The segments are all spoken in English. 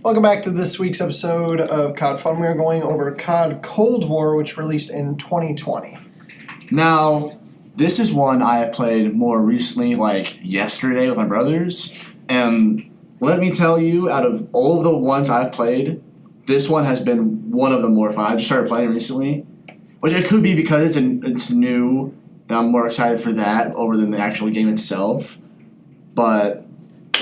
Welcome back to this week's episode of COD Fun. We are going over COD Cold War, which released in 2020. Now, this is one I have played more recently, like yesterday with my brothers. And let me tell you, out of all of the ones I've played, this one has been one of the more fun. I just started playing recently, which it could be because it's new, and I'm more excited for that over than the actual game itself. But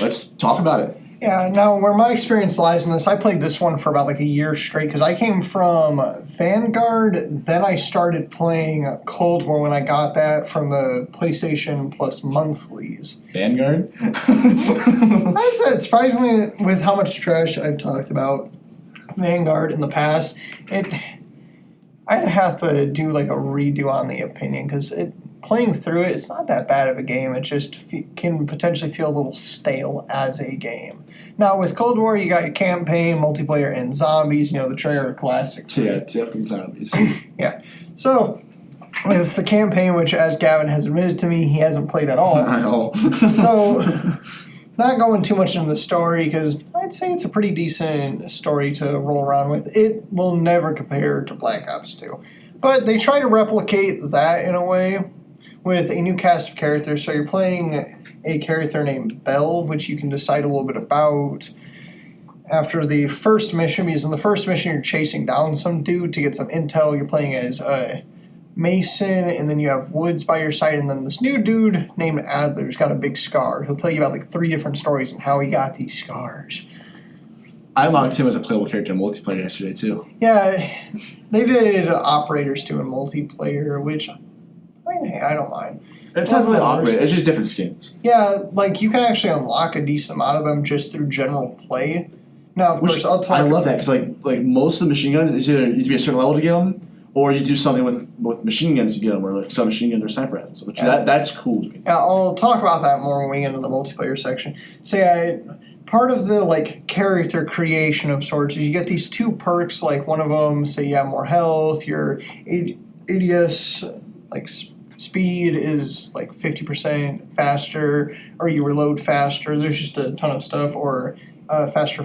let's talk about it. Yeah, now where my experience lies in this, I played this one for about like a year straight because I came from Vanguard, then I started playing Cold War when I got that from the PlayStation Plus monthlies. Vanguard? I said, surprisingly, with how much trash I've talked about Vanguard in the past, I'd have to do like a redo on the opinion because playing through it, it's not that bad of a game. It just can potentially feel a little stale as a game. Now, with Cold War, you got your campaign, multiplayer, and zombies. You know, the Treyarch classic. Yeah, TF zombies. Yeah. So, with the campaign, which, as Gavin has admitted to me, he hasn't played at all. Not at all. So, not going too much into the story, because I'd say it's a pretty decent story to roll around with. It will never compare to Black Ops 2. But they try to replicate that in a way with a new cast of characters. So you're playing a character named Belle, which you can decide a little bit about after the first mission, because in the first mission you're chasing down some dude to get some intel. You're playing as Mason, and then you have Woods by your side, and then this new dude named Adler's got a big scar. He'll tell you about like 3 different stories and how he got these scars. I locked him as a playable character in multiplayer yesterday, too. Yeah, they did operators too in multiplayer, which I don't mind. It's not really operator. It's just different skins. Yeah, like you can actually unlock a decent amount of them just through general play. Now, of course, I'll talk. I love that because like most of the machine guns, it's either you need to be a certain level to get them, or you do something with machine guns to get them, or like submachine guns or sniper rifles. Which that's cool to me. Yeah, I'll talk about that more when we get into the multiplayer section. So yeah. Part of the like character creation of sorts is you get these 2 perks. Like one of them, say you have more health, your ADS like speed is like 50% faster, or you reload faster. There's just a ton of stuff, or faster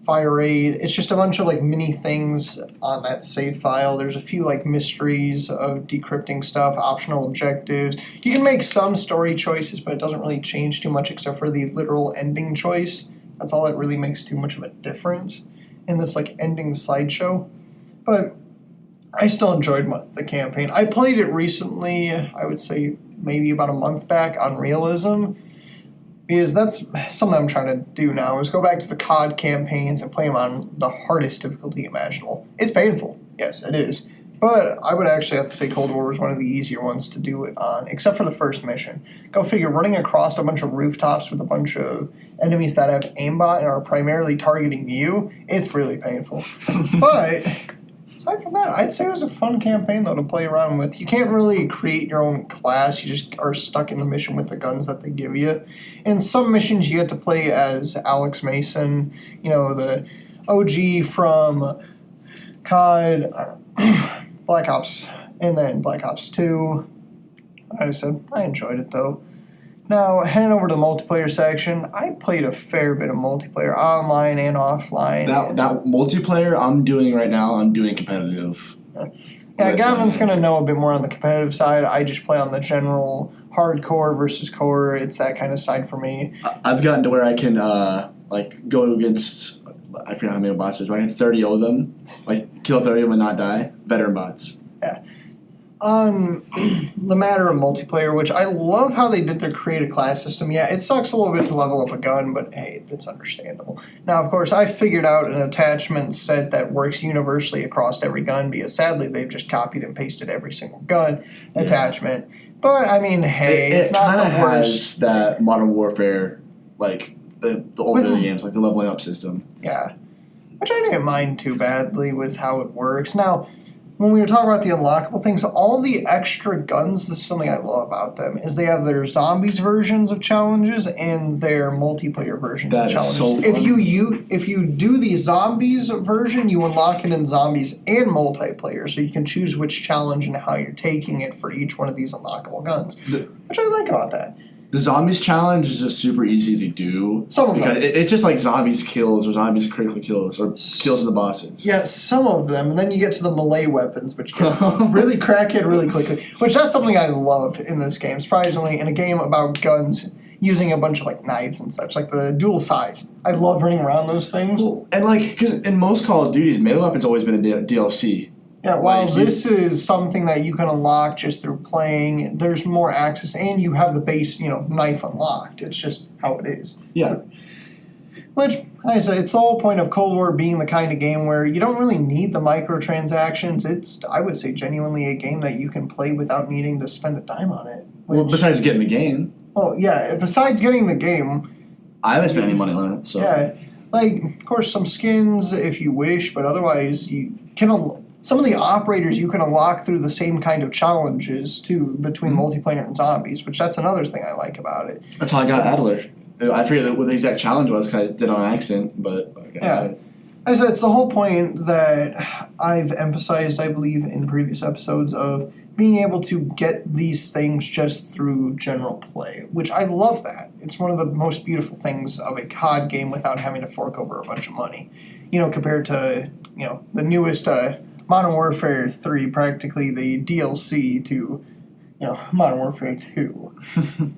fire rate. It's just a bunch of like mini things on that save file. There's a few like mysteries of decrypting stuff, optional objectives. You can make some story choices, but it doesn't really change too much except for the literal ending choice. That's all that really makes too much of a difference in this like ending slideshow. But I still enjoyed the campaign. I played it recently, I would say maybe about a month back, on Realism, because that's something I'm trying to do now, is go back to the COD campaigns and play them on the hardest difficulty imaginable. It's painful, yes, it is. But I would actually have to say Cold War was one of the easier ones to do it on, except for the first mission. Go figure, running across a bunch of rooftops with a bunch of enemies that have aimbot and are primarily targeting you, it's really painful. But aside from that, I'd say it was a fun campaign, though, to play around with. You can't really create your own class. You just are stuck in the mission with the guns that they give you. In some missions, you get to play as Alex Mason, you know, the OG from COD, Black Ops, and then Black Ops 2. Like I said, I enjoyed it, though. Now, heading over to the multiplayer section, I played a fair bit of multiplayer, online and offline. That multiplayer I'm doing right now, I'm doing competitive. Yeah, Gavin's going to know a bit more on the competitive side. I just play on the general hardcore versus core. It's that kind of side for me. I've gotten to where I can go against, I forget how many bots it is, but I can 30 of them. Like, kill 30 of them and not die. Veteran bots. Yeah. On the matter of multiplayer, which I love how they did their create a class system. Yeah, it sucks a little bit to level up a gun, but hey, it's understandable. Now, of course, I figured out an attachment set that works universally across every gun, because sadly they've just copied and pasted every single gun attachment. But, I mean, hey, it's not the worst. It kind of has that Modern Warfare, like, the older games, like the leveling up system. Yeah, which I didn't mind too badly with how it works. Now, when we were talking about the unlockable things, all the extra guns, this is something I love about them, is they have their zombies versions of challenges and their multiplayer versions of challenges. So if you do the zombies version, you unlock it in zombies and multiplayer, so you can choose which challenge and how you're taking it for each one of these unlockable guns, which I like about that. The zombies challenge is just super easy to do. Some of because them. it's just like zombies kills or zombies critical kills or kills of the bosses. Yeah, some of them, and then you get to the melee weapons, which get really crackhead really quickly. Which that's something I love in this game. Surprisingly, in a game about guns, using a bunch of like knives and such, like the dual size. I love running around those things. Well, and like, because in most Call of Duties, melee weapons always been a DLC. Yeah, while Like, this is something that you can unlock just through playing, there's more access, and you have the base, knife unlocked. It's just how it is. Yeah. Which, like I said, it's the whole point of Cold War being the kind of game where you don't really need the microtransactions. It's, I would say, genuinely a game that you can play without needing to spend a dime on it. Well, besides getting the game. Well, yeah, besides getting the game, I haven't spent any money on it, so. yeah, like, of course, some skins if you wish, but otherwise you can... Some of the operators you can unlock through the same kind of challenges, too, between multiplayer and zombies, which that's another thing I like about it. That's how I got Adler. I forget what the exact challenge was because I did it on accident, but... Yeah. As I said, it's the whole point that I've emphasized, I believe, in previous episodes of being able to get these things just through general play, which I love that. It's one of the most beautiful things of a COD game without having to fork over a bunch of money. Compared to, the newest Modern Warfare 3, practically the DLC to, Modern Warfare 2.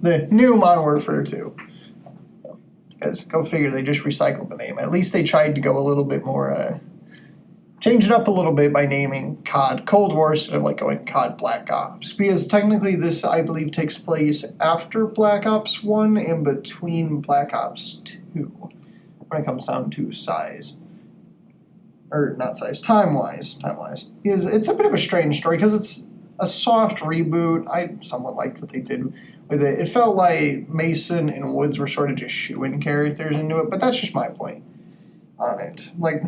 The new Modern Warfare 2. Because, go figure, they just recycled the name. At least they tried to go a little bit more, change it up a little bit by naming COD Cold War instead of, going COD Black Ops. Because technically this, I believe, takes place after Black Ops 1 and between Black Ops 2. When it comes down to size. Or not size, time-wise. Because it's a bit of a strange story, because it's a soft reboot. I somewhat liked what they did with it. It felt like Mason and Woods were sort of just shoo-in characters into it, but that's just my point on it. Like,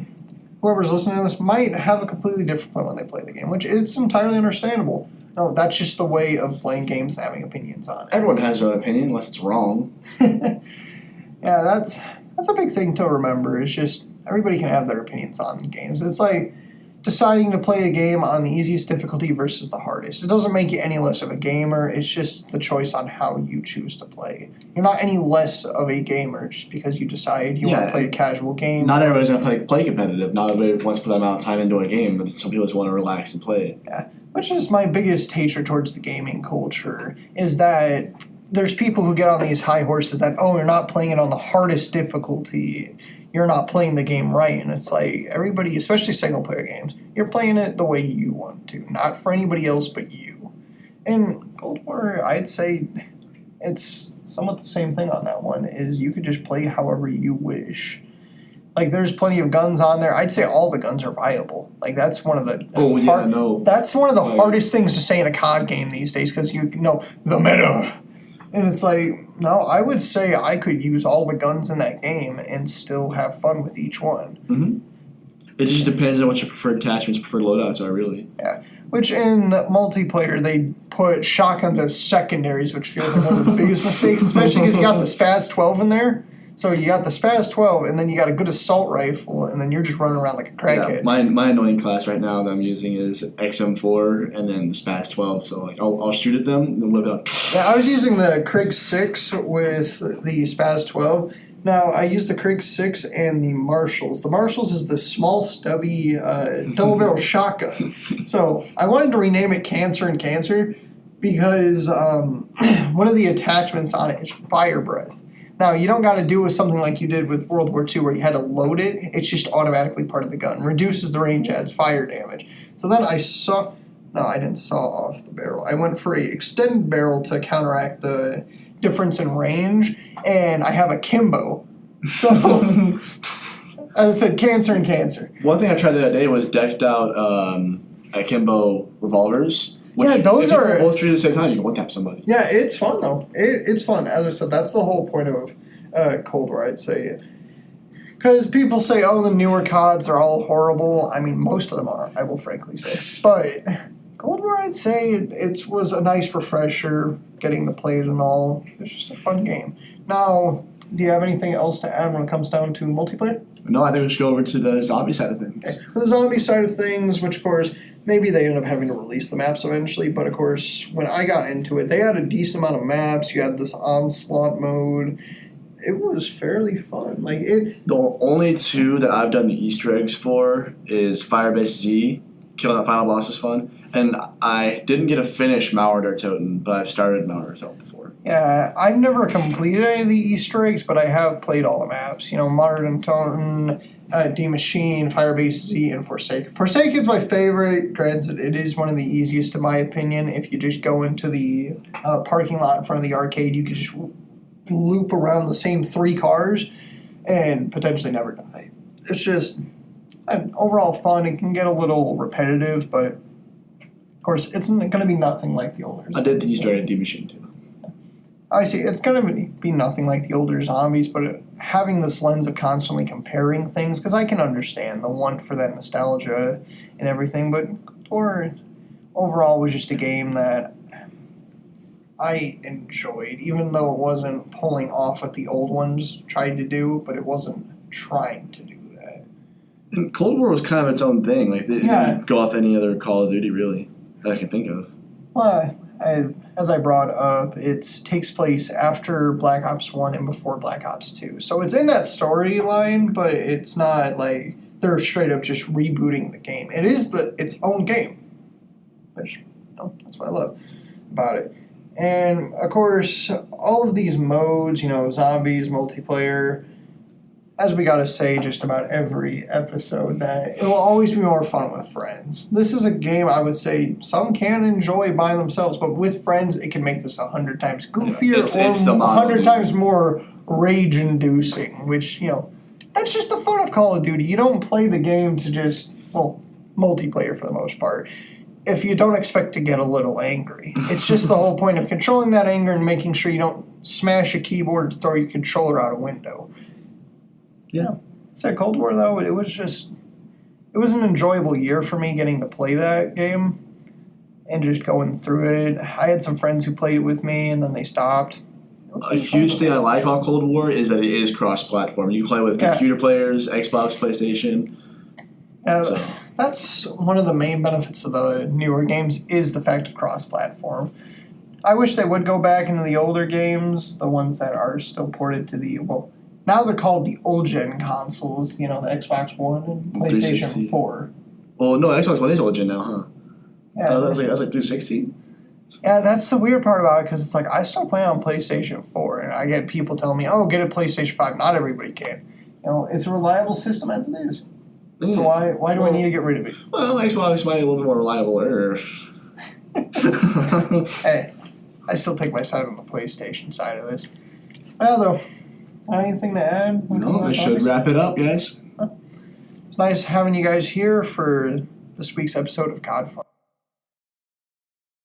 whoever's listening to this might have a completely different point when they play the game, which it's entirely understandable. No, that's just the way of playing games and having opinions on it. Everyone has their own opinion, unless it's wrong. Yeah, that's a big thing to remember. It's just everybody can have their opinions on games. It's like deciding to play a game on the easiest difficulty versus the hardest. It doesn't make you any less of a gamer. It's just the choice on how you choose to play. You're not any less of a gamer just because you decide you want to play a casual game. Not everybody's going to play competitive. Not everybody wants to put that amount of time into a game, but some people just want to relax and play it. Yeah, which is my biggest hatred towards the gaming culture, is that there's people who get on these high horses that, you're not playing it on the hardest difficulty. You're not playing the game right. And it's like everybody, especially single-player games, you're playing it the way you want to, not for anybody else but you. And Cold War, I'd say it's somewhat the same thing on that one, is you could just play however you wish. Like, there's plenty of guns on there. I'd say all the guns are viable. Like, that's one of the that's one of the hardest things to say in a COD game these days, because you know the meta. And it's like, no, I would say I could use all the guns in that game and still have fun with each one. Mm-hmm. It just depends on what your preferred attachments, preferred loadouts are, really. Yeah. Which in the multiplayer, they put shotguns as secondaries, which feels like one of the biggest mistakes, especially because you got the Spaz 12 in there. So you got the Spaz 12, and then you got a good assault rifle, and then you're just running around like a crackhead. Yeah, my annoying class right now that I'm using is XM4 and then the Spaz 12. So I'll shoot at them and then whip it up. Yeah, I was using the Krig 6 with the Spaz 12. Now, I use the Krig 6 and the Marshalls. The Marshalls is the small, stubby, double-barrel shotgun. So I wanted to rename it Cancer and Cancer because one of the attachments on it is fire breath. Now, you don't got to do with something like you did with World War II where you had to load it. It's just automatically part of the gun. Reduces the range, adds fire damage. So then I didn't saw off the barrel. I went for a extended barrel to counteract the difference in range, and I have a Kimbo. So, as I said, Cancer and Cancer. One thing I tried the other day was decked out akimbo revolvers. Which, those are both treated at the same time. You can one-tap somebody. Yeah, it's fun though. It's fun. As I said, that's the whole point of Cold War, I'd say. Because people say, the newer CODs are all horrible. I mean, most of them are, I will frankly say. But Cold War, I'd say, it was a nice refresher, getting to play it and all. It's just a fun game. Now, do you have anything else to add when it comes down to multiplayer? No, I think we should go over to the zombie side of things. Okay. The zombie side of things, which of course, maybe they end up having to release the maps eventually, but of course, when I got into it, they had a decent amount of maps. You had this onslaught mode. It was fairly fun. The only two that I've done the Easter eggs for is Firebase Z. Killing that final boss is fun. And I didn't get to finish Mauer der Toten, but I've started Mauer der Toten before. Yeah, I've never completed any of the Easter eggs, but I have played all the maps. Modern Toten, D Machine, Firebase Z, and Forsaken. Forsaken's my favorite. Granted, it is one of the easiest in my opinion. If you just go into the parking lot in front of the arcade, you can just loop around the same 3 cars and potentially never die. It's just overall fun. It can get a little repetitive, but of course, it's going to be nothing like the older. I did the Easter egg D Machine too. I see. It's going to be nothing like the older zombies, but having this lens of constantly comparing things, because I can understand the want for that nostalgia and everything, but overall was just a game that I enjoyed, even though it wasn't pulling off what the old ones tried to do, but it wasn't trying to do that. And Cold War was kind of its own thing. It didn't go off any other Call of Duty, really, that I can think of. Well, as I brought up, it takes place after Black Ops 1 and before Black Ops 2. So it's in that storyline, but it's not like they're straight up just rebooting the game. It is its own game, which that's what I love about it. And, of course, all of these modes, zombies, multiplayer, as we gotta say just about every episode, that it will always be more fun with friends. This is a game I would say some can enjoy by themselves, but with friends, it can make this 100 times goofier it's or 100 times more rage-inducing, which, that's just the fun of Call of Duty. You don't play the game to just, multiplayer for the most part, if you don't expect to get a little angry. It's just the whole point of controlling that anger and making sure you don't smash a keyboard and throw your controller out a window. Yeah. So Cold War, though, it was an enjoyable year for me getting to play that game and just going through it. I had some friends who played it with me, and then they stopped. A huge thing I like on Cold War is that it is cross-platform. You can play with computer players, Xbox, PlayStation. That's one of the main benefits of the newer games is the fact of cross-platform. I wish they would go back into the older games, the ones that are still ported to now they're called the old-gen consoles, the Xbox One and PlayStation 4. Well, no, Xbox One is old-gen now, huh? Yeah. That's like 360? Yeah, that's the weird part about it, because it's like, I still play on PlayStation 4, and I get people telling me, oh, get a PlayStation 5. Not everybody can. It's a reliable system as it is. Yeah. So why do I need to get rid of it? Well, Xbox might be a little bit more reliable. Hey, I still take my side on the PlayStation side of this. Well, though, anything to add? No, this should wrap it up, guys. It's nice having you guys here for this week's episode of COD Fun.